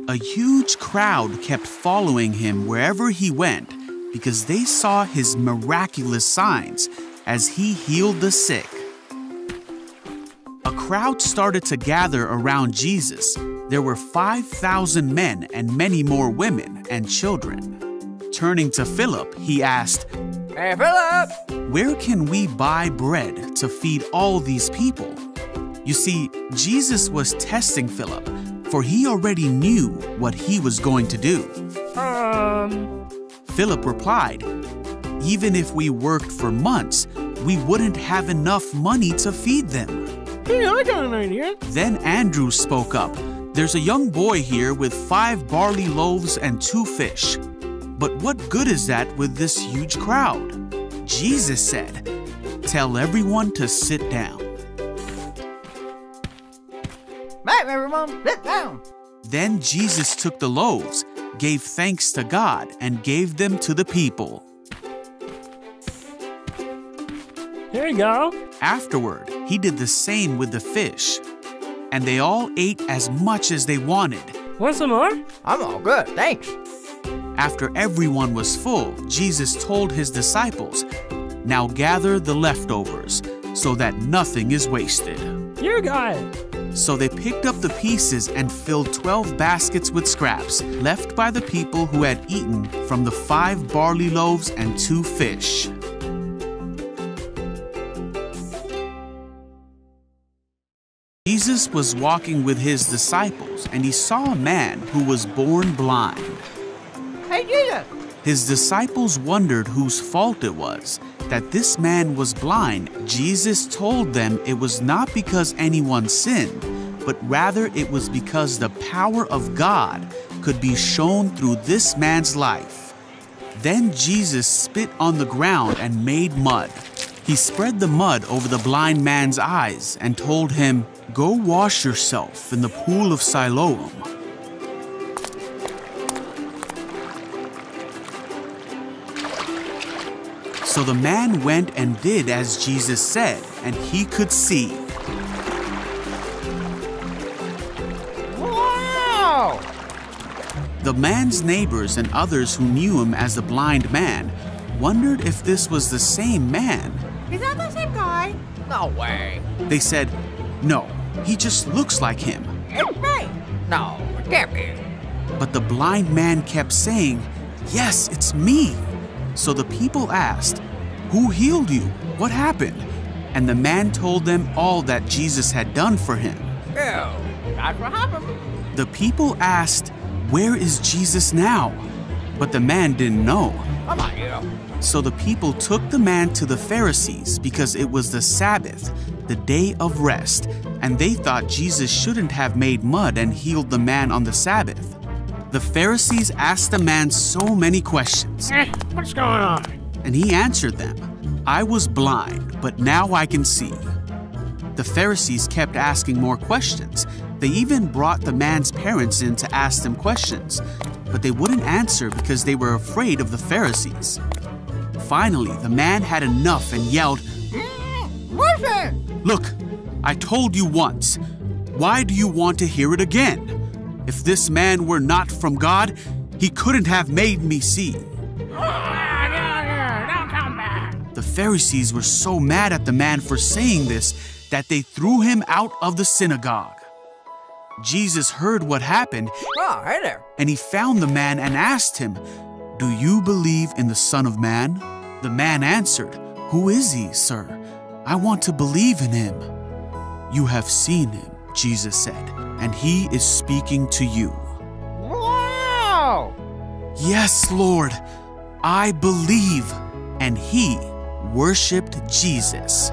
A huge crowd kept following him wherever he went because they saw his miraculous signs as he healed the sick. A crowd started to gather around Jesus. There were 5,000 men and many more women and children. Turning to Philip, he asked, "Hey, Philip! "Where can we buy bread to feed all these people?" You see, Jesus was testing Philip, for he already knew what he was going to do. Philip replied, "Even if we worked for months, we wouldn't have enough money to feed them." Hey, I got an idea. Then Andrew spoke up. "There's a young boy here with 5 barley loaves and 2 fish. But what good is that with this huge crowd?" Jesus said, "Tell everyone to sit down." Right, everyone, sit down. Then Jesus took the loaves, gave thanks to God, and gave them to the people. Here you go. Afterward, he did the same with the fish. And they all ate as much as they wanted. Want some more? I'm all good, thanks. After everyone was full, Jesus told his disciples, "Now gather the leftovers, so that nothing is wasted." You got it. So they picked up the pieces and filled 12 baskets with scraps left by the people who had eaten from the 5 barley loaves and 2 fish. Jesus was walking with his disciples, and he saw a man who was born blind. Hey, Jesus! His disciples wondered whose fault it was. That this man was blind, Jesus told them it was not because anyone sinned, but rather it was because the power of God could be shown through this man's life. Then Jesus spit on the ground and made mud. He spread the mud over the blind man's eyes and told him, "Go wash yourself in the pool of Siloam." So the man went and did as Jesus said, and he could see. Wow! The man's neighbors and others who knew him as the blind man wondered if this was the same man. Is that the same guy? No way. They said, "No, he just looks like him." It's me. No, it can't be. But the blind man kept saying, "Yes, it's me." So the people asked, "Who healed you? What happened?" And the man told them all that Jesus had done for him. Ew, that's what happened. The people asked, "Where is Jesus now?" But the man didn't know. Come on, you. So the people took the man to the Pharisees because it was the Sabbath, the day of rest, and they thought Jesus shouldn't have made mud and healed the man on the Sabbath. The Pharisees asked the man so many questions. What's going on? And he answered them, "I was blind, but now I can see." The Pharisees kept asking more questions. They even brought the man's parents in to ask them questions, but they wouldn't answer because they were afraid of the Pharisees. Finally, the man had enough and yelled, What's it? "Look, I told you once. Why do you want to hear it again? If this man were not from God, he couldn't have made me see." Don't come back. The Pharisees were so mad at the man for saying this that they threw him out of the synagogue. Jesus heard what happened, Oh, hey there. and he found the man and asked him, "Do you believe in the Son of Man?" The man answered, "Who is he, sir? I want to believe in him." "You have seen him," Jesus said, "and he is speaking to you." Wow! "Yes, Lord, I believe." And he worshiped Jesus.